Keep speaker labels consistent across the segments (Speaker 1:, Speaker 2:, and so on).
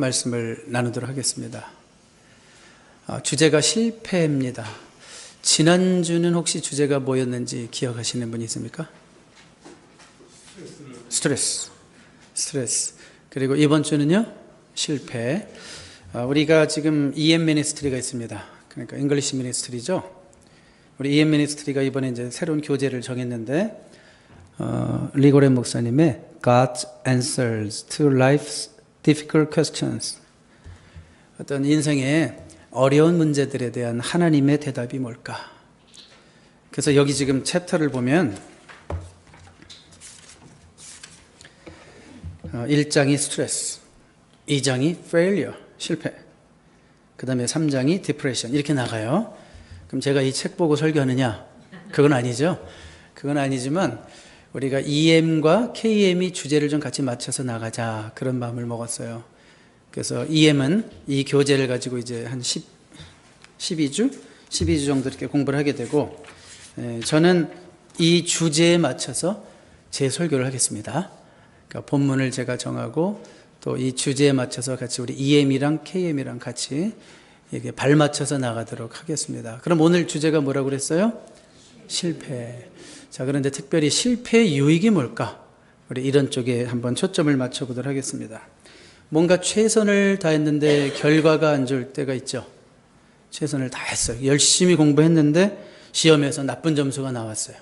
Speaker 1: 말씀을 나누도록 하겠습니다. 주제가 실패입니다. 지난주는 혹시 주제가 뭐였는지 기억하시는 분이 있습니까? 스트레스. 그리고 이번 주는요? 실패. 우리가 지금 EM 미니스트리가 있습니다. 그러니까 잉글리시 미니스트리죠. 우리 EM 미니스트리가 이번에 이제 새로운 교재를 정했는데 리고렌 목사님의 God's Answers to Life's Difficult Questions, 어떤 인생의 어려운 문제들에 대한 하나님의 대답이 뭘까? 그래서 여기 지금 챕터를 보면 1장이 스트레스, 2장이 failure, 실패, 그 다음에 3장이 depression, 이렇게 나가요. 그럼 제가 이 책 보고 설교하느냐? 그건 아니죠. 그건 아니지만 우리가 EM과 KM이 주제를 좀 같이 맞춰서 나가자, 그런 마음을 먹었어요. 그래서 EM은 이 교재를 가지고 이제 한 12주 정도 이렇게 공부를 하게 되고, 저는 이 주제에 맞춰서 제 설교를 하겠습니다. 그러니까 본문을 제가 정하고 또 이 주제에 맞춰서 같이 우리 EM이랑 KM이랑 같이 이렇게 발 맞춰서 나가도록 하겠습니다. 그럼 오늘 주제가 뭐라고 그랬어요? 실패. 자, 그런데 특별히 실패의 유익이 뭘까? 우리 이런 쪽에 한번 초점을 맞춰보도록 하겠습니다. 뭔가 최선을 다했는데 결과가 안 좋을 때가 있죠. 최선을 다했어요. 열심히 공부했는데 시험에서 나쁜 점수가 나왔어요.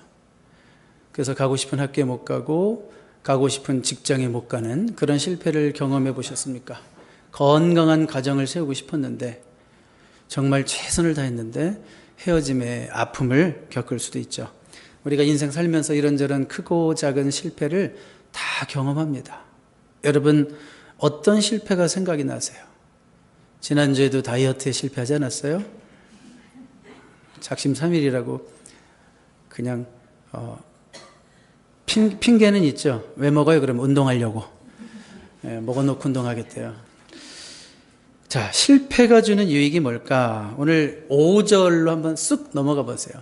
Speaker 1: 그래서 가고 싶은 학교에 못 가고 가고 싶은 직장에 못 가는 그런 실패를 경험해 보셨습니까? 건강한 가정을 세우고 싶었는데 정말 최선을 다했는데 헤어짐의 아픔을 겪을 수도 있죠. 우리가 인생 살면서 이런저런 크고 작은 실패를 다 경험합니다. 여러분, 어떤 실패가 생각이 나세요? 지난주에도 다이어트에 실패하지 않았어요? 작심삼일이라고 그냥 핑계는 있죠. 왜 먹어요? 그러면 운동하려고. 먹어놓고 운동하겠대요. 자, 실패가 주는 유익이 뭘까? 오늘 5절로 한번 쑥 넘어가 보세요.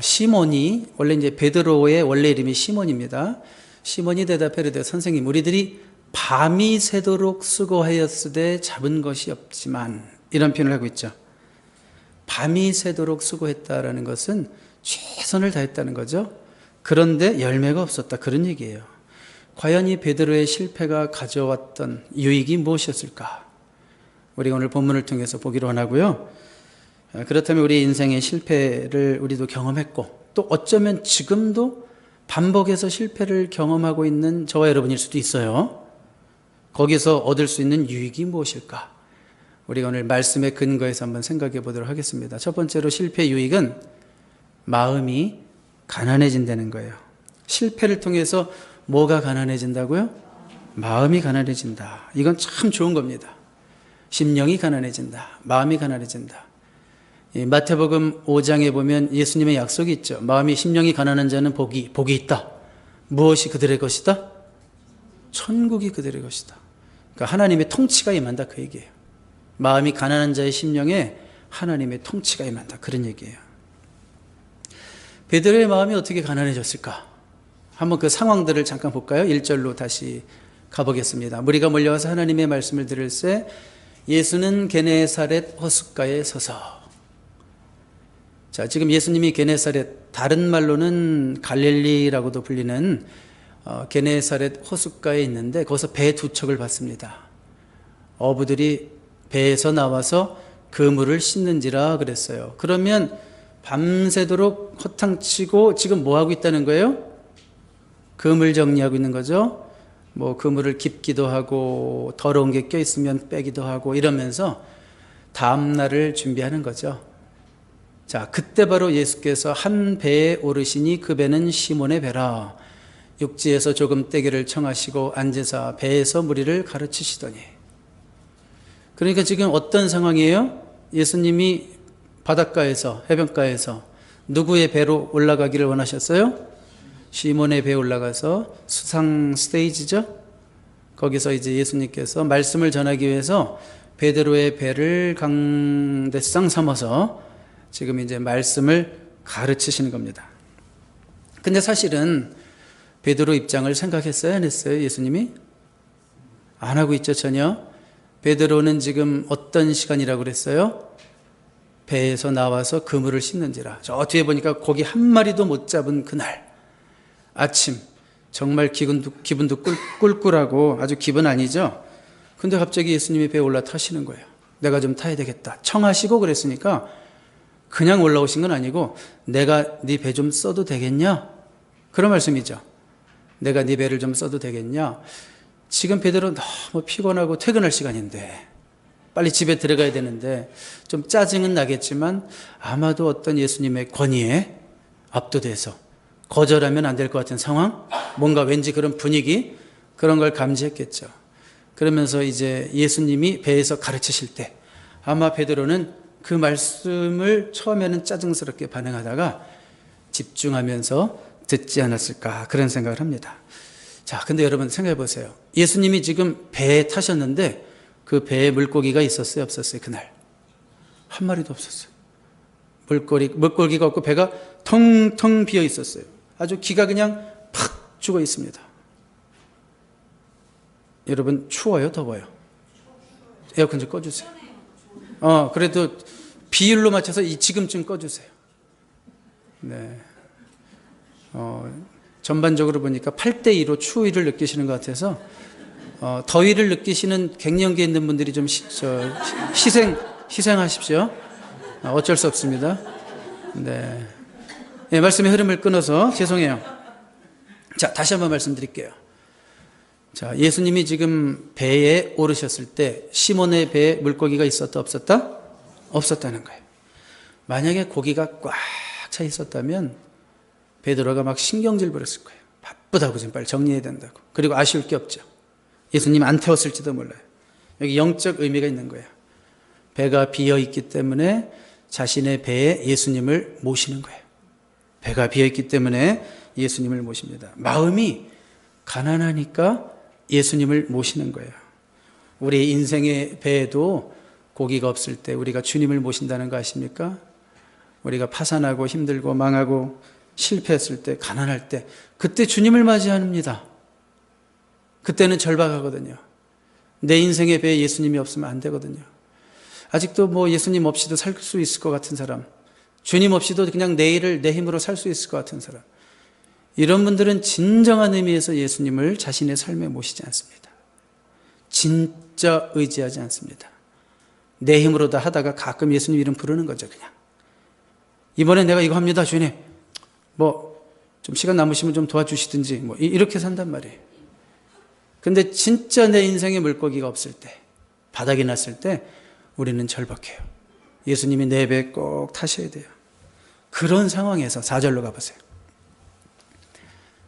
Speaker 1: 시몬이, 원래 이제 베드로의 원래 이름이 시몬입니다. 시몬이 대답해 이르되 선생님, 우리들이 밤이 새도록 수고하였으되 잡은 것이 없지만, 이런 표현을 하고 있죠. 밤이 새도록 수고했다라는 것은 최선을 다했다는 거죠. 그런데 열매가 없었다, 그런 얘기예요. 과연 이 베드로의 실패가 가져왔던 유익이 무엇이었을까? 우리가 오늘 본문을 통해서 보기로 원하고요. 그렇다면 우리 인생의 실패를 우리도 경험했고, 또 어쩌면 지금도 반복해서 실패를 경험하고 있는 저와 여러분일 수도 있어요. 거기서 얻을 수 있는 유익이 무엇일까? 우리가 오늘 말씀의 근거에서 한번 생각해 보도록 하겠습니다. 첫 번째로 실패 유익은 마음이 가난해진다는 거예요. 실패를 통해서 뭐가 가난해진다고요? 마음이 가난해진다. 이건 참 좋은 겁니다. 심령이 가난해진다. 마음이 가난해진다. 마태복음 5장에 보면 예수님의 약속이 있죠. 마음이 심령이 가난한 자는 복이 있다. 무엇이 그들의 것이다? 천국이 그들의 것이다. 그러니까 하나님의 통치가 임한다, 그 얘기예요. 마음이 가난한 자의 심령에 하나님의 통치가 임한다, 그런 얘기예요. 베드로의 마음이 어떻게 가난해졌을까? 한번 그 상황들을 잠깐 볼까요? 1절로 다시 가보겠습니다. 무리가 몰려와서 하나님의 말씀을 들을새 예수는 게네사렛 호숫가에 서서. 자, 지금 예수님이 게네사렛, 다른 말로는 갈릴리라고도 불리는 게네사렛 호숫가에 있는데 거기서 배 두 척을 봤습니다. 어부들이 배에서 나와서 그물을 씻는지라 그랬어요. 그러면 밤새도록 허탕치고 지금 뭐 하고 있다는 거예요? 그물 정리하고 있는 거죠. 뭐 그물을 깁기도 하고 더러운 게 껴있으면 빼기도 하고 이러면서 다음 날을 준비하는 거죠. 자, 그때 바로 예수께서 한 배에 오르시니 그 배는 시몬의 배라. 육지에서 조금 떼기를 청하시고 앉으사 배에서 무리를 가르치시더니. 그러니까 지금 어떤 상황이에요? 예수님이 바닷가에서, 해변가에서 누구의 배로 올라가기를 원하셨어요? 시몬의 배에 올라가서 수상 스테이지죠? 거기서 이제 예수님께서 말씀을 전하기 위해서 베드로의 배를 강대상 삼아서 지금 이제 말씀을 가르치시는 겁니다. 근데 사실은 베드로 입장을 생각했어요? 안 했어요? 예수님이? 안 하고 있죠, 전혀. 베드로는 지금 어떤 시간이라고 그랬어요? 배에서 나와서 그물을 씻는지라. 저 뒤에 보니까 고기 한 마리도 못 잡은 그날 아침, 정말 기분도 꿀꿀하고 아주 기분 아니죠? 근데 갑자기 예수님이 배에 올라타시는 거예요. 내가 좀 타야 되겠다. 청하시고 그랬으니까 그냥 올라오신 건 아니고 내가 네 배 좀 써도 되겠냐? 그런 말씀이죠. 내가 네 배를 좀 써도 되겠냐? 지금 베드로 너무 피곤하고 퇴근할 시간인데 빨리 집에 들어가야 되는데 좀 짜증은 나겠지만 아마도 어떤 예수님의 권위에 압도돼서 거절하면 안 될 것 같은 상황, 뭔가 왠지 그런 분위기, 그런 걸 감지했겠죠. 그러면서 이제 예수님이 배에서 가르치실 때 아마 베드로는 그 말씀을 처음에는 짜증스럽게 반응하다가 집중하면서 듣지 않았을까, 그런 생각을 합니다. 자, 근데 여러분 생각해 보세요. 예수님이 지금 배에 타셨는데 그 배에 물고기가 있었어요, 없었어요? 그날 한 마리도 없었어요. 물고기가 없고 배가 텅텅 비어 있었어요. 아주 기가 그냥 팍 죽어 있습니다. 여러분 추워요, 더워요? 에어컨 좀 꺼주세요. 그래도 비율로 맞춰서 지금쯤 꺼주세요. 네. 전반적으로 보니까 8대2로 추위를 느끼시는 것 같아서 더위를 느끼시는 갱년기에 있는 분들이 좀 희생하십시오. 어쩔 수 없습니다. 네. 네, 말씀의 흐름을 끊어서 죄송해요. 자, 다시 한번 말씀드릴게요. 자, 예수님이 지금 배에 오르셨을 때 시몬의 배에 물고기가 있었다, 없었다? 없었다는 거예요. 만약에 고기가 꽉 차 있었다면 베드로가 막 신경질 부렸을 거예요. 바쁘다고 지금 빨리 정리해야 된다고. 그리고 아쉬울 게 없죠. 예수님 안 태웠을지도 몰라요. 여기 영적 의미가 있는 거예요. 배가 비어있기 때문에 자신의 배에 예수님을 모시는 거예요. 배가 비어있기 때문에 예수님을 모십니다. 마음이 가난하니까 예수님을 모시는 거예요. 우리 인생의 배에도 고기가 없을 때 우리가 주님을 모신다는 거 아십니까? 우리가 파산하고 힘들고 망하고 실패했을 때, 가난할 때, 그때 주님을 맞이합니다. 그때는 절박하거든요. 내 인생의 배에 예수님이 없으면 안 되거든요. 아직도 뭐 예수님 없이도 살 수 있을 것 같은 사람, 주님 없이도 그냥 내일을 내 힘으로 살 수 있을 것 같은 사람, 이런 분들은 진정한 의미에서 예수님을 자신의 삶에 모시지 않습니다. 진짜 의지하지 않습니다. 내 힘으로 다 하다가 가끔 예수님 이름 부르는 거죠, 그냥. 이번에 내가 이거 합니다, 주님. 좀 시간 남으시면 좀 도와주시든지, 이렇게 산단 말이에요. 근데 진짜 내 인생에 물고기가 없을 때, 바닥이 났을 때, 우리는 절박해요. 예수님이 내 배에 꼭 타셔야 돼요. 그런 상황에서 4절로 가보세요.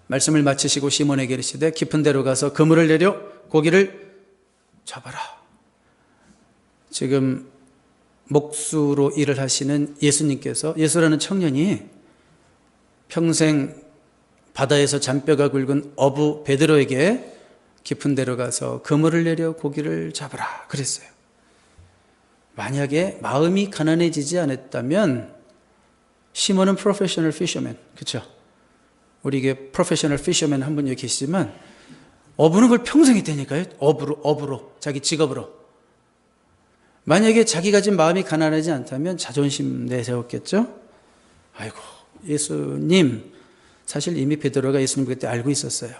Speaker 1: 말씀을 마치시고 시몬에게 이르시되 깊은 데로 가서 그물을 내려 고기를 잡아라. 지금 목수로 일을 하시는 예수님께서, 예수라는 청년이 평생 바다에서 잔뼈가 굵은 어부 베드로에게 깊은 데로 가서 그물을 내려 고기를 잡으라 그랬어요. 만약에 마음이 가난해지지 않았다면 시몬은 프로페셔널 피셔맨, 그렇죠? 우리에게 프로페셔널 피셔맨 한 분 여기 계시지만 어부는 그걸 평생 했다니까요. 어부로 자기 직업으로. 만약에 자기가 지금 마음이 가난하지 않다면 자존심 내세웠겠죠? 아이고, 예수님, 사실 이미 베드로가 예수님 그때 알고 있었어요.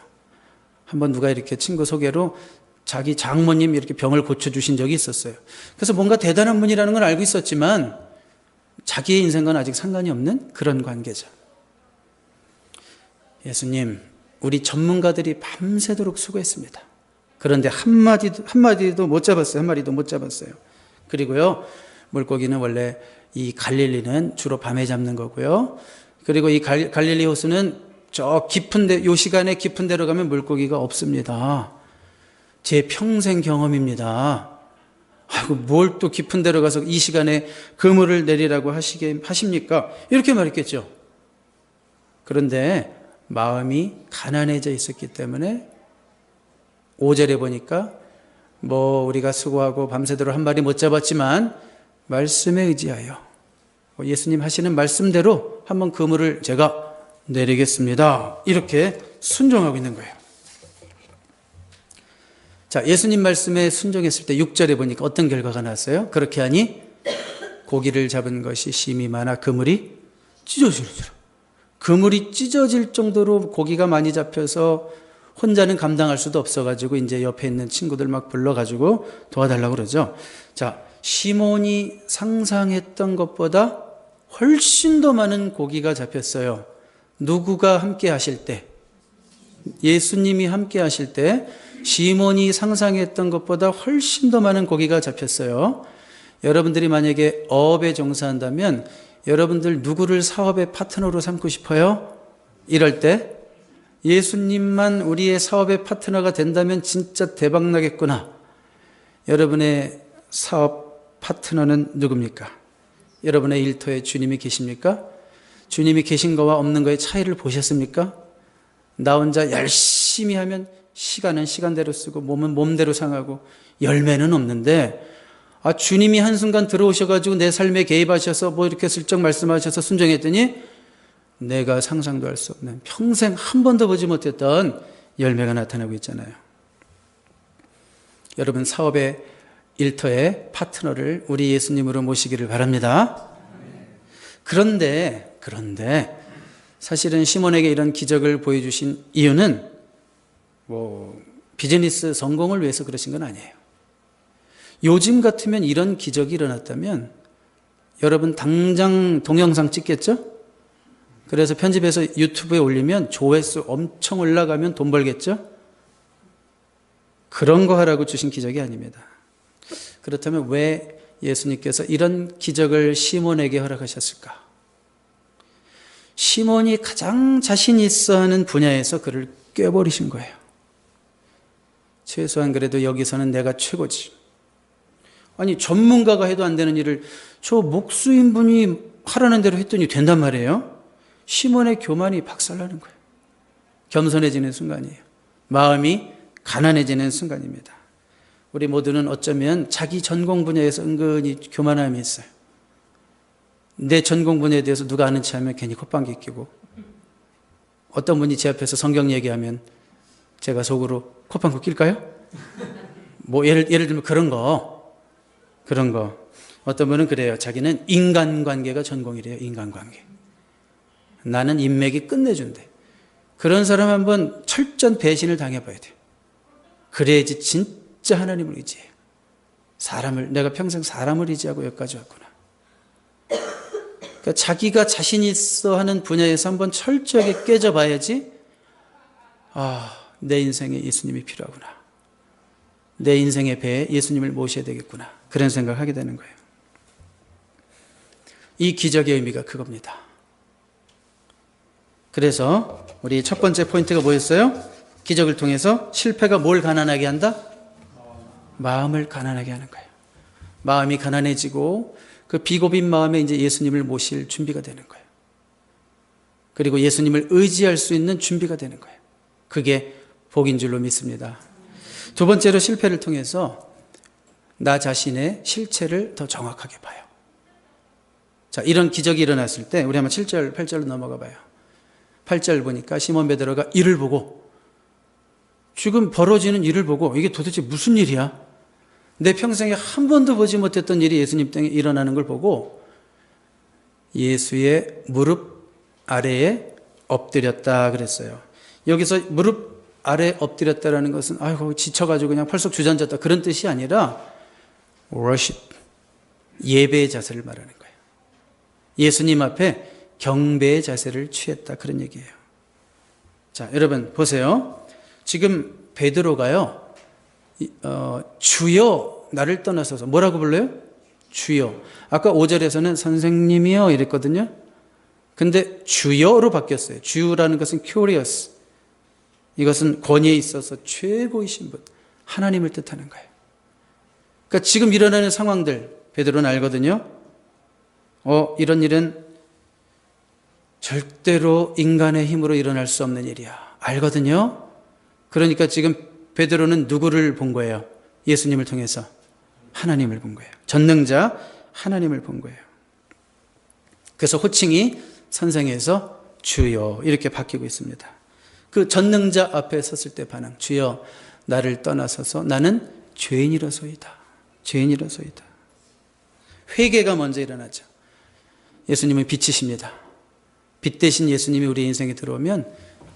Speaker 1: 한번 누가 이렇게 친구 소개로 자기 장모님 이렇게 병을 고쳐주신 적이 있었어요. 그래서 뭔가 대단한 분이라는 건 알고 있었지만 자기의 인생과는 아직 상관이 없는 그런 관계죠. 예수님, 우리 전문가들이 밤새도록 수고했습니다. 그런데 한 마리도 못 잡았어요. 그리고요, 물고기는 원래 이 갈릴리는 주로 밤에 잡는 거고요. 그리고 이 갈릴리 호수는 저 깊은데, 요 시간에 깊은 데로 가면 물고기가 없습니다. 제 평생 경험입니다. 아이고, 뭘 또 깊은 데로 가서 이 시간에 그물을 내리라고 하십니까? 이렇게 말했겠죠. 그런데 마음이 가난해져 있었기 때문에 5절에 보니까 우리가 수고하고 밤새도록 한 마리 못 잡았지만 말씀에 의지하여 예수님 하시는 말씀대로 한번 그물을 제가 내리겠습니다. 이렇게 순종하고 있는 거예요. 자, 예수님 말씀에 순종했을 때 6절에 보니까 어떤 결과가 났어요? 그렇게 하니 고기를 잡은 것이 심이 많아 그물이 찢어지는지라. 그물이 찢어질 정도로 고기가 많이 잡혀서 혼자는 감당할 수도 없어가지고 이제 옆에 있는 친구들 막 불러가지고 도와달라고 그러죠. 자, 시몬이 상상했던 것보다 훨씬 더 많은 고기가 잡혔어요. 누구가 함께 하실 때? 예수님이 함께 하실 때 시몬이 상상했던 것보다 훨씬 더 많은 고기가 잡혔어요. 여러분들이 만약에 어업에 종사한다면 여러분들 누구를 사업의 파트너로 삼고 싶어요? 이럴 때 예수님만 우리의 사업의 파트너가 된다면 진짜 대박 나겠구나. 여러분의 사업 파트너는 누굽니까? 여러분의 일터에 주님이 계십니까? 주님이 계신 거와 없는 거의 차이를 보셨습니까? 나 혼자 열심히 하면 시간은 시간대로 쓰고 몸은 몸대로 상하고 열매는 없는데, 주님이 한순간 들어오셔가지고 내 삶에 개입하셔서 뭐 이렇게 슬쩍 말씀하셔서 순종했더니 내가 상상도 할 수 없는, 평생 한 번도 보지 못했던 열매가 나타나고 있잖아요. 여러분, 사업의 일터의 파트너를 우리 예수님으로 모시기를 바랍니다. 그런데 사실은 시몬에게 이런 기적을 보여주신 이유는 비즈니스 성공을 위해서 그러신 건 아니에요. 요즘 같으면 이런 기적이 일어났다면 여러분 당장 동영상 찍겠죠? 그래서 편집해서 유튜브에 올리면 조회수 엄청 올라가면 돈 벌겠죠? 그런 거 하라고 주신 기적이 아닙니다. 그렇다면 왜 예수님께서 이런 기적을 시몬에게 허락하셨을까? 시몬이 가장 자신 있어 하는 분야에서 그를 꿰버리신 거예요. 최소한 그래도 여기서는 내가 최고지. 아니, 전문가가 해도 안 되는 일을 저 목수인분이 하라는 대로 했더니 된단 말이에요. 시몬의 교만이 박살나는 거예요. 겸손해지는 순간이에요. 마음이 가난해지는 순간입니다. 우리 모두는 어쩌면 자기 전공 분야에서 은근히 교만함이 있어요. 내 전공 분야에 대해서 누가 아는 체 하면 괜히 콧방귀 끼고, 어떤 분이 제 앞에서 성경 얘기하면 제가 속으로 콧방귀 낄까요? 뭐 예를 들면 그런 거. 어떤 분은 그래요. 자기는 인간관계가 전공이래요. 인간관계. 나는 인맥이 끝내준대. 그런 사람 한번 철저한 배신을 당해봐야 돼요. 그래야지 진짜 하나님을 의지해요. 내가 평생 사람을 의지하고 여기까지 왔구나. 그러니까 자기가 자신 있어 하는 분야에서 한번 철저하게 깨져봐야지, 내 인생에 예수님이 필요하구나. 내 인생의 배에 예수님을 모셔야 되겠구나. 그런 생각을 하게 되는 거예요. 이 기적의 의미가 그겁니다. 그래서 우리 첫 번째 포인트가 뭐였어요? 기적을 통해서 실패가 뭘 가난하게 한다? 마음을 가난하게 하는 거예요. 마음이 가난해지고 그 비고빈 마음에 이제 예수님을 모실 준비가 되는 거예요. 그리고 예수님을 의지할 수 있는 준비가 되는 거예요. 그게 복인 줄로 믿습니다. 두 번째로 실패를 통해서 나 자신의 실체를 더 정확하게 봐요. 자, 이런 기적이 일어났을 때 우리 한번 7절, 8절로 넘어가 봐요. 8절 보니까 시몬 베드로가 이를 보고, 지금 벌어지는 일을 보고 이게 도대체 무슨 일이야? 내 평생에 한 번도 보지 못했던 일이 예수님 땅에 일어나는 걸 보고 예수의 무릎 아래에 엎드렸다 그랬어요. 여기서 무릎 아래 엎드렸다라는 것은 아이고 지쳐가지고 그냥 펄썩 주저앉았다 그런 뜻이 아니라 worship, 예배의 자세를 말하는 거예요. 예수님 앞에 경배의 자세를 취했다 그런 얘기예요. 자, 여러분 보세요. 지금 베드로가요, 주여 나를 떠나서서 뭐라고 불러요? 주여. 아까 5절에서는 선생님이요 이랬거든요. 근데 주여로 바뀌었어요. 주라는 것은 curious. 이것은 권위에 있어서 최고이신 분, 하나님을 뜻하는 거예요. 그러니까 지금 일어나는 상황들 베드로는 알거든요. 이런 일은 절대로 인간의 힘으로 일어날 수 없는 일이야. 알거든요. 그러니까 지금 베드로는 누구를 본 거예요? 예수님을 통해서 하나님을 본 거예요. 전능자 하나님을 본 거예요. 그래서 호칭이 선생에서 주여 이렇게 바뀌고 있습니다. 그 전능자 앞에 섰을 때 반응, 주여 나를 떠나서서 나는 죄인이라소이다. 죄인이라소이다. 회개가 먼저 일어나죠. 예수님은 빛이십니다. 빛 대신 예수님이 우리 인생에 들어오면,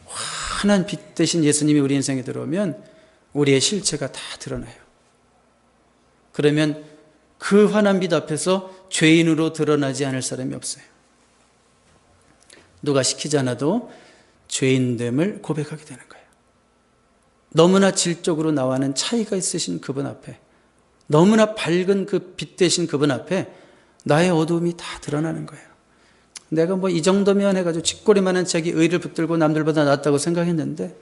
Speaker 1: 환한 빛 대신 예수님이 우리 인생에 들어오면 우리의 실체가 다 드러나요. 그러면 그 환한 빛 앞에서 죄인으로 드러나지 않을 사람이 없어요. 누가 시키지 않아도 죄인됨을 고백하게 되는 거예요. 너무나 질적으로 나와는 차이가 있으신 그분 앞에, 너무나 밝은 그 빛 대신 그분 앞에 나의 어두움이 다 드러나는 거예요. 내가 뭐 이 정도면 해가지고 쥐꼬리만한 자기 의를 붙들고 남들보다 낫다고 생각했는데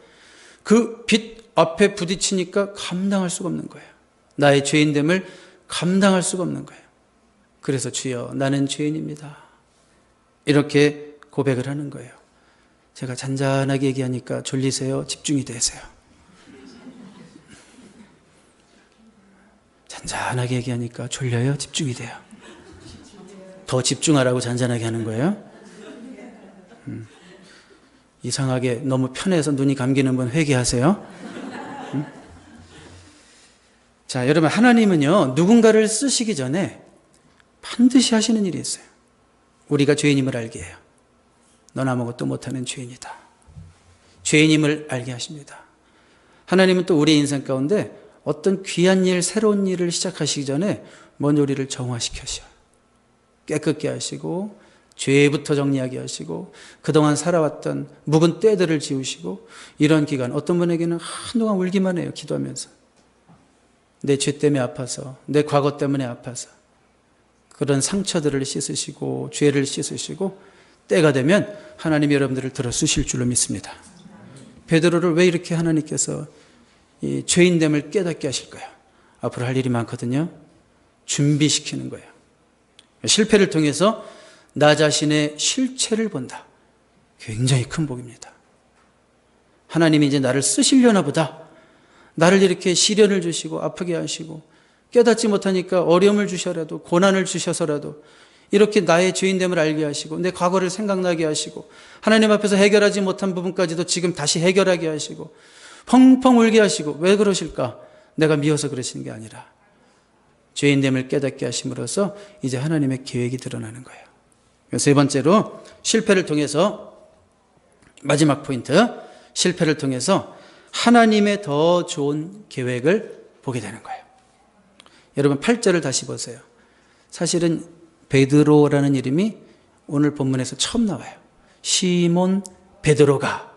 Speaker 1: 그 빛 앞에 부딪히니까 감당할 수가 없는 거예요. 나의 죄인됨을 감당할 수가 없는 거예요. 그래서 주여 나는 죄인입니다. 이렇게 고백을 하는 거예요. 제가 잔잔하게 얘기하니까 졸리세요? 집중이 되세요? 잔잔하게 얘기하니까 졸려요? 집중이 돼요? 더 집중하라고 잔잔하게 하는 거예요? 이상하게 너무 편해서 눈이 감기는 분 회개하세요. 자, 여러분, 하나님은요, 누군가를 쓰시기 전에 반드시 하시는 일이 있어요. 우리가 죄인임을 알게 해요. 넌 아무것도 못하는 죄인이다. 죄인임을 알게 하십니다. 하나님은 또 우리 인생 가운데 어떤 귀한 일, 새로운 일을 시작하시기 전에 먼저 우리를 정화시켜셔요. 깨끗게 하시고 죄부터 정리하게 하시고 그동안 살아왔던 묵은 때들을 지우시고, 이런 기간 어떤 분에게는 한동안 울기만 해요. 기도하면서 내 죄 때문에 아파서, 내 과거 때문에 아파서 그런 상처들을 씻으시고 죄를 씻으시고 때가 되면 하나님이 여러분들을 들어 쓰실 줄로 믿습니다. 베드로를 왜 이렇게 하나님께서 이 죄인됨을 깨닫게 하실까요? 앞으로 할 일이 많거든요. 준비시키는 거예요. 실패를 통해서 나 자신의 실체를 본다. 굉장히 큰 복입니다. 하나님이 이제 나를 쓰시려나 보다. 나를 이렇게 시련을 주시고 아프게 하시고 깨닫지 못하니까 어려움을 주셔라도, 고난을 주셔서라도 이렇게 나의 죄인됨을 알게 하시고 내 과거를 생각나게 하시고 하나님 앞에서 해결하지 못한 부분까지도 지금 다시 해결하게 하시고 펑펑 울게 하시고, 왜 그러실까? 내가 미워서 그러시는 게 아니라 죄인됨을 깨닫게 하심으로써 이제 하나님의 계획이 드러나는 거예요. 세 번째로, 실패를 통해서, 마지막 포인트, 실패를 통해서 하나님의 더 좋은 계획을 보게 되는 거예요. 여러분 8절을 다시 보세요. 사실은 베드로라는 이름이 오늘 본문에서 처음 나와요. 시몬 베드로가,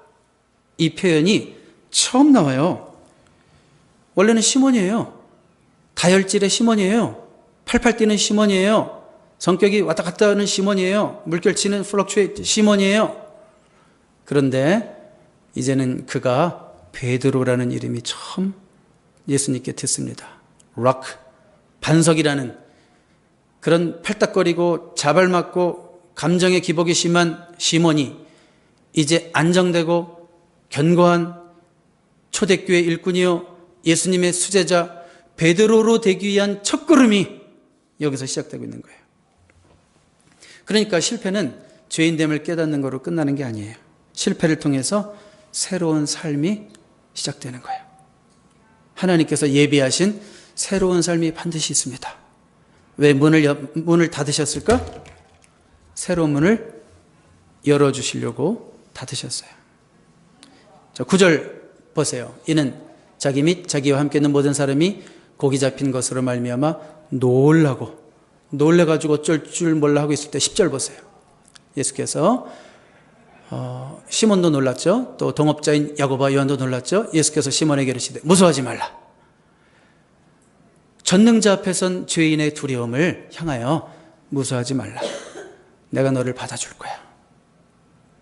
Speaker 1: 이 표현이 처음 나와요. 원래는 시몬이에요. 다혈질의 시몬이에요. 팔팔 뛰는 시몬이에요. 성격이 왔다 갔다 하는 시몬이에요. 물결치는 플럭추에이트 시몬이에요. 그런데 이제는 그가 베드로라는 이름이 처음 예수님께 듣습니다. 락, 반석이라는 그런 팔딱거리고 자발맞고 감정의 기복이 심한 시몬이 이제 안정되고 견고한 초대교회 일꾼이요 예수님의 수제자 베드로로 되기 위한 첫걸음이 여기서 시작되고 있는 거예요. 그러니까 실패는 죄인됨을 깨닫는 거로 끝나는 게 아니에요. 실패를 통해서 새로운 삶이 시작되는 거예요. 하나님께서 예비하신 새로운 삶이 반드시 있습니다. 왜 문을 닫으셨을까? 새로운 문을 열어주시려고 닫으셨어요. 자, 9절 보세요. 이는 자기 및 자기와 함께 있는 모든 사람이 고기 잡힌 것으로 말미암아 놀래가지고 어쩔 줄 몰라 하고 있을 때 10절 보세요. 예수께서 시몬도 놀랐죠. 또 동업자인 야고보와 요한도 놀랐죠. 예수께서 시몬에게 이르시되 무서워하지 말라. 전능자 앞에 선 죄인의 두려움을 향하여 무서워하지 말라. 내가 너를 받아줄 거야.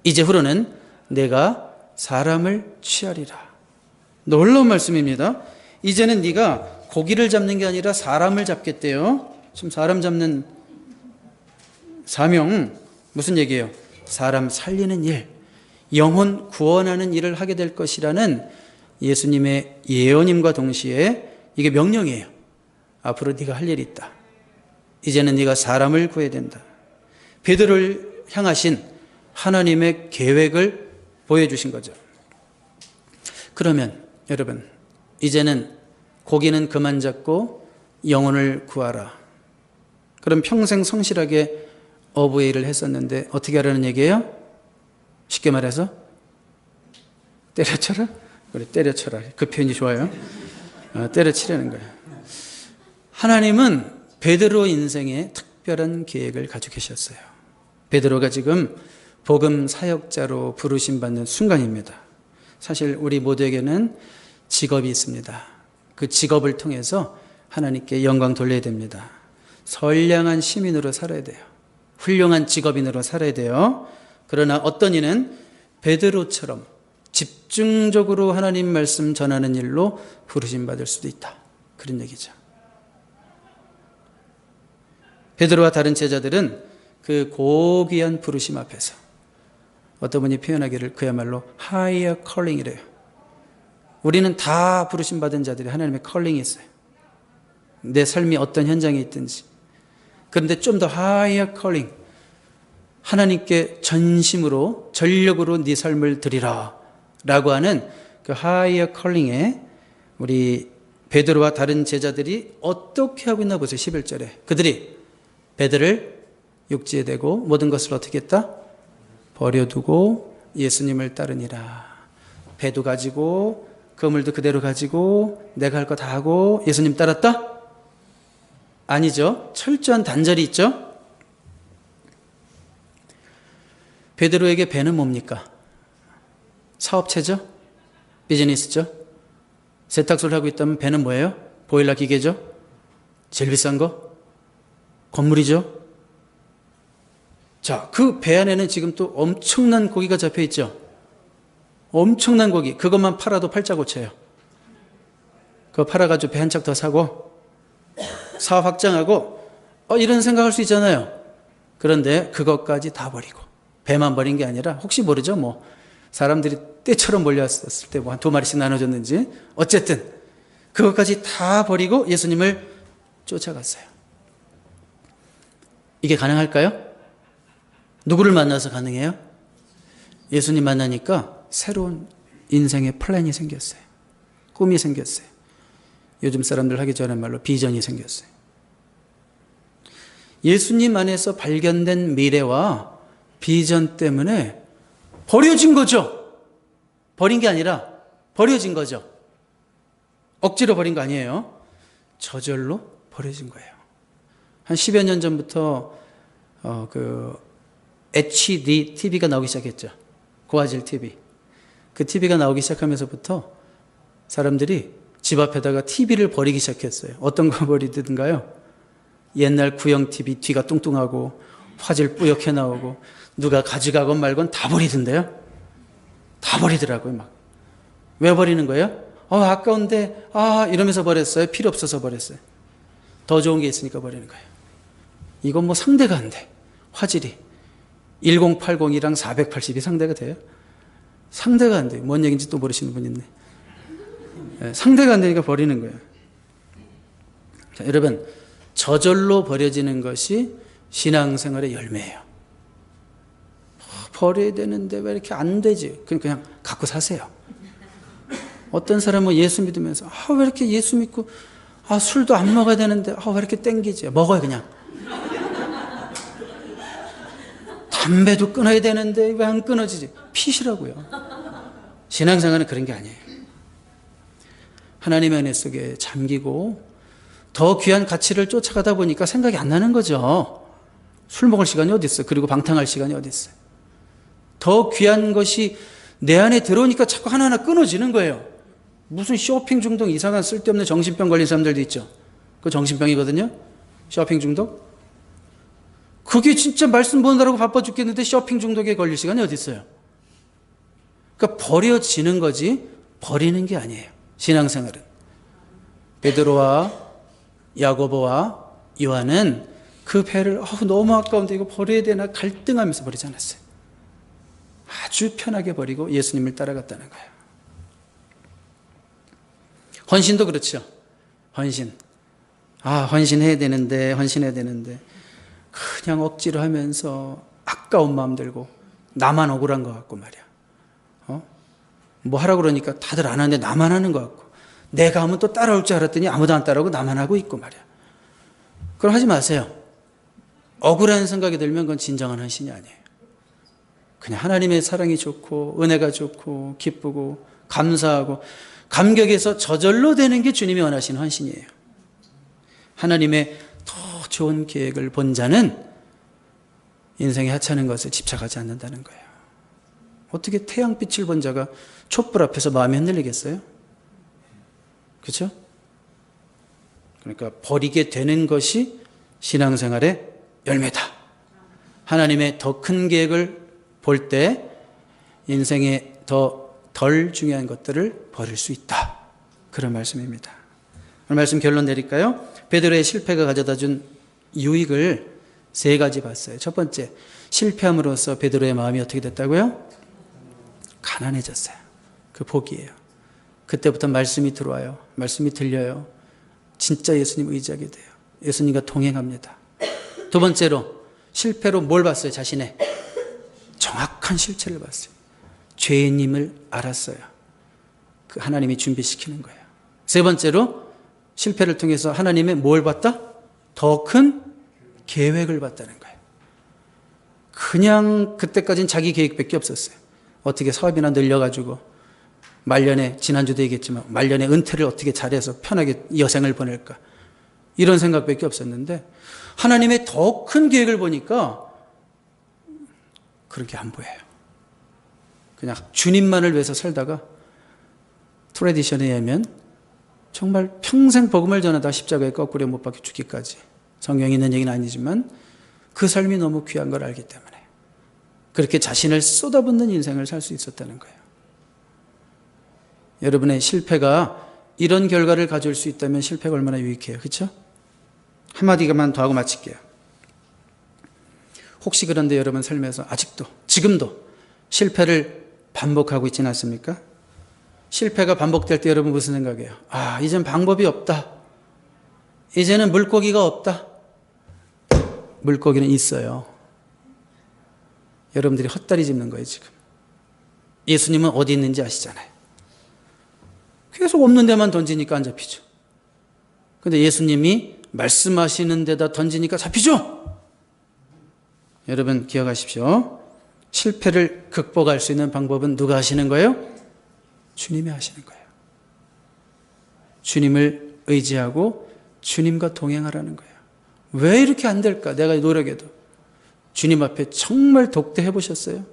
Speaker 1: 이제후로는 내가 사람을 취하리라. 놀라운 말씀입니다. 이제는 네가 고기를 잡는 게 아니라 사람을 잡겠대요. 지금 사람 잡는 사명 무슨 얘기예요? 사람 살리는 일, 영혼 구원하는 일을 하게 될 것이라는 예수님의 예언임과 동시에 이게 명령이에요. 앞으로 네가 할 일이 있다. 이제는 네가 사람을 구해야 된다. 베드로를 향하신 하나님의 계획을 보여주신 거죠. 그러면 여러분, 이제는 고기는 그만 잡고 영혼을 구하라. 그럼 평생 성실하게 어부의 일을 했었는데 어떻게 하라는 얘기예요? 쉽게 말해서 때려쳐라? 그래, 때려쳐라. 그 표현이 좋아요. 때려치라는 거예요. 하나님은 베드로 인생에 특별한 계획을 가지고 계셨어요. 베드로가 지금 복음 사역자로 부르심 받는 순간입니다. 사실 우리 모두에게는 직업이 있습니다. 그 직업을 통해서 하나님께 영광 돌려야 됩니다. 선량한 시민으로 살아야 돼요. 훌륭한 직업인으로 살아야 돼요. 그러나 어떤 이는 베드로처럼 집중적으로 하나님 말씀 전하는 일로 부르심 받을 수도 있다. 그런 얘기죠. 베드로와 다른 제자들은 그 고귀한 부르심 앞에서 어떤 분이 표현하기를 그야말로 higher calling이래요. 우리는 다 부르심 받은 자들이 하나님의 컬링이 있어요. 내 삶이 어떤 현장에 있든지. 그런데 좀 더 higher calling, 하나님께 전심으로 전력으로 네 삶을 드리라 라고 하는 그 higher calling에 우리 베드로와 다른 제자들이 어떻게 하고 있나 보세요. 11절에 그들이 배들을 육지에 대고 모든 것을 어떻게 했다? 버려두고 예수님을 따르니라. 배도 가지고 그물도 그대로 가지고 내가 할 거 다 하고 예수님 따랐다? 아니죠. 철저한 단절이 있죠. 베드로에게 배는 뭡니까? 사업체죠? 비즈니스죠? 세탁소를 하고 있다면 배는 뭐예요? 보일러 기계죠? 제일 비싼 거? 건물이죠? 자, 그 배 안에는 지금 또 엄청난 고기가 잡혀 있죠? 엄청난 고기. 그것만 팔아도 팔자고쳐요. 그거 팔아가지고 배 한 척 더 사고 사업 확장하고 이런 생각할 수 있잖아요. 그런데 그것까지 다 버리고 배만 버린 게 아니라 혹시 모르죠. 뭐 사람들이 떼처럼 몰려왔을 때 뭐 한 2마리씩 나눠줬는지 어쨌든 그것까지 다 버리고 예수님을 쫓아갔어요. 이게 가능할까요? 누구를 만나서 가능해요? 예수님 만나니까 새로운 인생의 플랜이 생겼어요. 꿈이 생겼어요. 요즘 사람들 하기 전에 말로 비전이 생겼어요. 예수님 안에서 발견된 미래와 비전 때문에 버려진 거죠. 버린 게 아니라 버려진 거죠. 억지로 버린 거 아니에요. 저절로 버려진 거예요. 한 10여 년 전부터 HD TV가 나오기 시작했죠. 고화질 TV. 그 TV가 나오기 시작하면서부터 사람들이 집 앞에다가 TV를 버리기 시작했어요. 어떤 거 버리든가요? 옛날 구형 TV 뒤가 뚱뚱하고 화질 뿌옇게 나오고 누가 가져가건 말건 다 버리던데요. 다 버리더라고요. 막. 왜 버리는 거예요? 아까운데 이러면서 버렸어요. 필요 없어서 버렸어요. 더 좋은 게 있으니까 버리는 거예요. 이건 뭐 상대가 안 돼. 화질이 1080이랑 480이 상대가 돼요? 상대가 안 돼요. 뭔 얘기인지 또 모르시는 분 있네. 상대가 안 되니까 버리는 거예요. 자, 여러분, 저절로 버려지는 것이 신앙생활의 열매예요. 버려야 되는데 왜 이렇게 안 되지? 그냥 갖고 사세요. 어떤 사람은 예수 믿으면서 왜 이렇게 예수 믿고 술도 안 먹어야 되는데 왜 이렇게 땡기지? 먹어요 그냥. 담배도 끊어야 되는데 왜 안 끊어지지? 피시라고요. 신앙생활은 그런 게 아니에요. 하나님의 은혜 속에 잠기고 더 귀한 가치를 쫓아가다 보니까 생각이 안 나는 거죠. 술 먹을 시간이 어디 있어요? 그리고 방탕할 시간이 어디 있어요? 더 귀한 것이 내 안에 들어오니까 자꾸 하나하나 끊어지는 거예요. 무슨 쇼핑 중독, 이상한 쓸데없는 정신병 걸린 사람들도 있죠. 그거 정신병이거든요. 쇼핑 중독. 그게 진짜 말씀 보느라고 바빠 죽겠는데 쇼핑 중독에 걸릴 시간이 어디 있어요? 그러니까 버려지는 거지 버리는 게 아니에요. 신앙생활은. 베드로와 야고보와 요한은 그 배를 너무 아까운데 이거 버려야 되나 갈등하면서 버리지 않았어요. 아주 편하게 버리고 예수님을 따라갔다는 거예요. 헌신도 그렇죠. 헌신. 헌신해야 되는데 그냥 억지로 하면서 아까운 마음 들고 나만 억울한 것 같고 말이야. 뭐 하라고 그러니까 다들 안 하는데 나만 하는 것 같고 내가 하면 또 따라올 줄 알았더니 아무도 안 따라오고 나만 하고 있고 말이야. 그럼 하지 마세요. 억울한 생각이 들면 그건 진정한 헌신이 아니에요. 그냥 하나님의 사랑이 좋고 은혜가 좋고 기쁘고 감사하고 감격에서 저절로 되는 게 주님이 원하시는 헌신이에요. 하나님의 더 좋은 계획을 본 자는 인생에 하찮은 것에 집착하지 않는다는 거예요. 어떻게 태양빛을 본 자가 촛불 앞에서 마음이 흔들리겠어요? 그렇죠? 그러니까 버리게 되는 것이 신앙생활의 열매다. 하나님의 더 큰 계획을 볼 때 인생에 더 덜 중요한 것들을 버릴 수 있다. 그런 말씀입니다. 오늘 말씀 결론 내릴까요? 베드로의 실패가 가져다 준 유익을 세 가지 봤어요. 첫 번째, 실패함으로써 베드로의 마음이 어떻게 됐다고요? 가난해졌어요. 그 복이에요. 그때부터 말씀이 들어와요. 말씀이 들려요. 진짜 예수님 의지하게 돼요. 예수님과 동행합니다. 두 번째로, 실패로 뭘 봤어요? 자신의 정확한 실체를 봤어요. 죄인임을 알았어요. 그 하나님이 준비시키는 거예요. 세 번째로, 실패를 통해서 하나님의 뭘 봤다? 더 큰 계획을 봤다는 거예요. 그냥 그때까지는 자기 계획밖에 없었어요. 어떻게 사업이나 늘려가지고 말년에, 지난주도 얘기했지만 말년에 은퇴를 어떻게 잘해서 편하게 여생을 보낼까, 이런 생각밖에 없었는데 하나님의 더 큰 계획을 보니까 그렇게 안 보여요. 그냥 주님만을 위해서 살다가 트레디션에 의하면 정말 평생 복음을 전하다 십자가에 거꾸로 못 박혀 죽기까지, 성경에 있는 얘기는 아니지만 그 삶이 너무 귀한 걸 알기 때문에 그렇게 자신을 쏟아붓는 인생을 살 수 있었다는 거예요. 여러분의 실패가 이런 결과를 가져올 수 있다면 실패가 얼마나 유익해요. 그렇죠? 한마디만 더 하고 마칠게요. 혹시 그런데 여러분 삶에서 아직도, 지금도 실패를 반복하고 있지는 않습니까? 실패가 반복될 때 여러분 무슨 생각이에요? 아, 이젠 방법이 없다. 이제는 물고기가 없다. 물고기는 있어요. 여러분들이 헛다리 짚는 거예요, 지금. 예수님은 어디 있는지 아시잖아요. 계속 없는 데만 던지니까 안 잡히죠. 근데 예수님이 말씀하시는 데다 던지니까 잡히죠? 여러분 기억하십시오. 실패를 극복할 수 있는 방법은 누가 하시는 거예요? 주님이 하시는 거예요. 주님을 의지하고 주님과 동행하라는 거예요. 왜 이렇게 안 될까? 내가 노력해도. 주님 앞에 정말 독대해 보셨어요?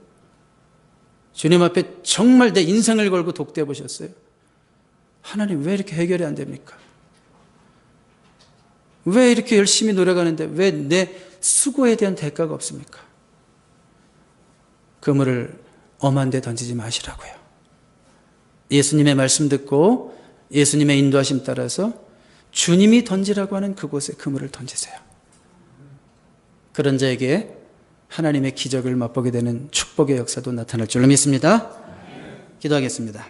Speaker 1: 주님 앞에 정말 내 인생을 걸고 독대해 보셨어요? 하나님 왜 이렇게 해결이 안 됩니까? 왜 이렇게 열심히 노력하는데 왜 내 수고에 대한 대가가 없습니까? 그물을 엄한 데 던지지 마시라고요. 예수님의 말씀 듣고 예수님의 인도하심 따라서 주님이 던지라고 하는 그곳에 그물을 던지세요. 그런 자에게 하나님의 기적을 맛보게 되는 축복의 역사도 나타날 줄로 믿습니다. 기도하겠습니다.